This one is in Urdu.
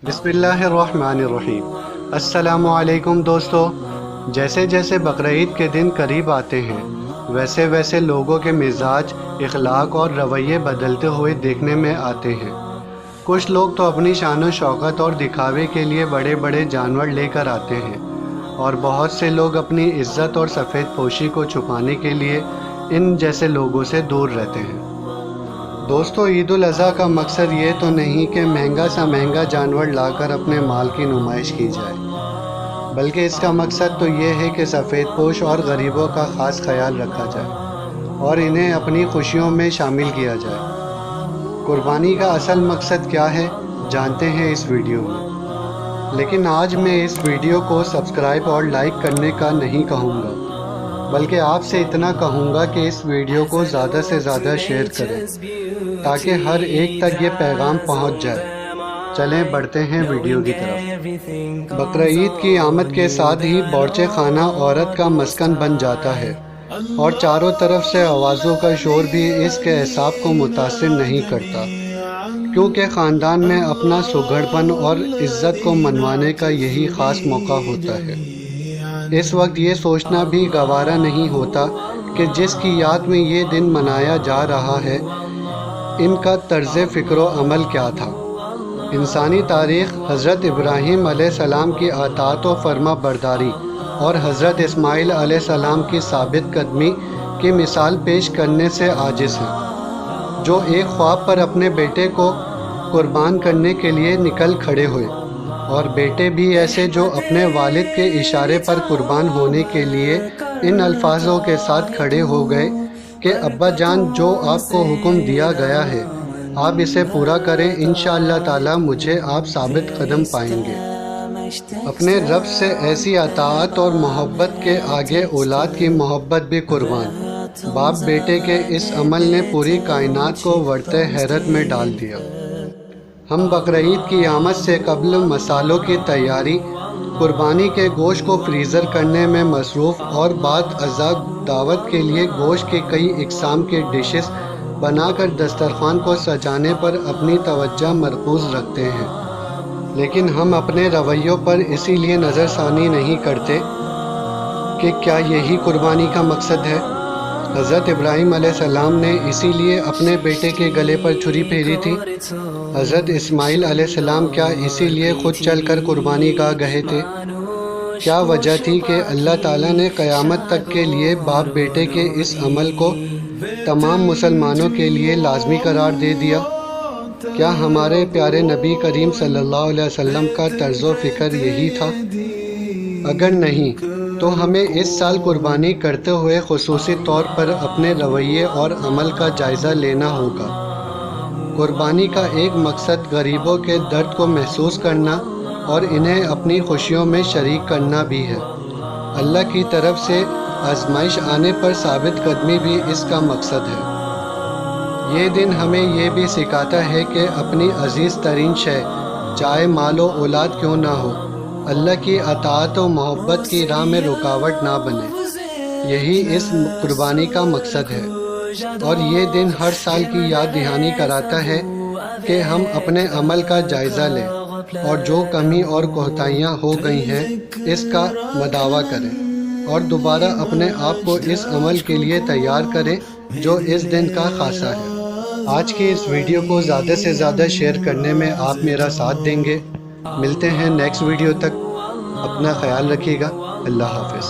بسم اللہ الرحمن الرحیم۔ السلام علیکم دوستو۔ جیسے جیسے بقرعید کے دن قریب آتے ہیں ویسے ویسے لوگوں کے مزاج، اخلاق اور رویے بدلتے ہوئے دیکھنے میں آتے ہیں۔ کچھ لوگ تو اپنی شان و شوکت اور دکھاوے کے لیے بڑے بڑے جانور لے کر آتے ہیں، اور بہت سے لوگ اپنی عزت اور سفید پوشی کو چھپانے کے لیے ان جیسے لوگوں سے دور رہتے ہیں۔ دوستو، عید الاضحیٰ کا مقصد یہ تو نہیں کہ مہنگا سا مہنگا جانور لا کر اپنے مال کی نمائش کی جائے، بلکہ اس کا مقصد تو یہ ہے کہ سفید پوش اور غریبوں کا خاص خیال رکھا جائے اور انہیں اپنی خوشیوں میں شامل کیا جائے۔ قربانی کا اصل مقصد کیا ہے جانتے ہیں اس ویڈیو میں، لیکن آج میں اس ویڈیو کو سبسکرائب اور لائک کرنے کا نہیں کہوں گا، بلکہ آپ سے اتنا کہوں گا کہ اس ویڈیو کو زیادہ سے زیادہ شیئر کریں تاکہ ہر ایک تک یہ پیغام پہنچ جائے۔ چلیں بڑھتے ہیں ویڈیو کی طرف۔ بقرعید کی آمد کے ساتھ ہی باورچی خانہ عورت کا مسکن بن جاتا ہے، اور چاروں طرف سے آوازوں کا شور بھی اس کے اعصاب کو متاثر نہیں کرتا، کیونکہ خاندان میں اپنا سگڑپن اور عزت کو منوانے کا یہی خاص موقع ہوتا ہے۔ اس وقت یہ سوچنا بھی گوارا نہیں ہوتا کہ جس کی یاد میں یہ دن منایا جا رہا ہے ان کا طرز فکر و عمل کیا تھا۔ انسانی تاریخ حضرت ابراہیم علیہ السلام کی اطاعت و فرما برداری اور حضرت اسماعیل علیہ السلام کی ثابت قدمی کی مثال پیش کرنے سے عاجز ہے، جو ایک خواب پر اپنے بیٹے کو قربان کرنے کے لیے نکل کھڑے ہوئے، اور بیٹے بھی ایسے جو اپنے والد کے اشارے پر قربان ہونے کے لیے ان الفاظوں کے ساتھ کھڑے ہو گئے کہ ابا جان، جو آپ کو حکم دیا گیا ہے آپ اسے پورا کریں، انشاءاللہ تعالی مجھے آپ ثابت قدم پائیں گے۔ اپنے رب سے ایسی اطاعت اور محبت کے آگے اولاد کی محبت بھی قربان۔ باپ بیٹے کے اس عمل نے پوری کائنات کو ورطۂ حیرت میں ڈال دیا۔ ہم بقرعید کی آمد سے قبل مسالوں کی تیاری، قربانی کے گوشت کو فریزر کرنے میں مصروف اور بعد ازاں دعوت کے لیے گوشت کی کئی اقسام کی ڈشز بنا کر دسترخوان کو سجانے پر اپنی توجہ مرکوز رکھتے ہیں، لیکن ہم اپنے رویوں پر اسی لیے نظر ثانی نہیں کرتے کہ کیا یہی قربانی کا مقصد ہے؟ حضرت ابراہیم علیہ السلام نے اسی لیے اپنے بیٹے کے گلے پر چھری پھیری تھی۔ حضرت اسماعیل علیہ السلام کیا اسی لیے خود چل کر قربانی گاہ گئے تھے؟ کیا وجہ تھی کہ اللہ تعالیٰ نے قیامت تک کے لیے باپ بیٹے کے اس عمل کو تمام مسلمانوں کے لیے لازمی قرار دے دیا؟ کیا ہمارے پیارے نبی کریم صلی اللہ علیہ وسلم کا طرز و فکر یہی تھا؟ اگر نہیں تو ہمیں اس سال قربانی کرتے ہوئے خصوصی طور پر اپنے رویے اور عمل کا جائزہ لینا ہوگا۔ قربانی کا ایک مقصد غریبوں کے درد کو محسوس کرنا اور انہیں اپنی خوشیوں میں شریک کرنا بھی ہے۔ اللہ کی طرف سے آزمائش آنے پر ثابت قدمی بھی اس کا مقصد ہے۔ یہ دن ہمیں یہ بھی سکھاتا ہے کہ اپنی عزیز ترین شے، چاہے مال و اولاد کیوں نہ ہو، اللہ کی اطاعت و محبت کی راہ میں رکاوٹ نہ بنے۔ یہی اس قربانی کا مقصد ہے، اور یہ دن ہر سال کی یاد دہانی کراتا ہے کہ ہم اپنے عمل کا جائزہ لیں اور جو کمی اور کوتاہیاں ہو گئی ہیں اس کا مداوع کریں، اور دوبارہ اپنے آپ کو اس عمل کے لیے تیار کریں جو اس دن کا خاصہ ہے۔ آج کی اس ویڈیو کو زیادہ سے زیادہ شیئر کرنے میں آپ میرا ساتھ دیں گے۔ ملتے ہیں نیکسٹ ویڈیو تک، اپنا خیال رکھیے گا۔ اللہ حافظ۔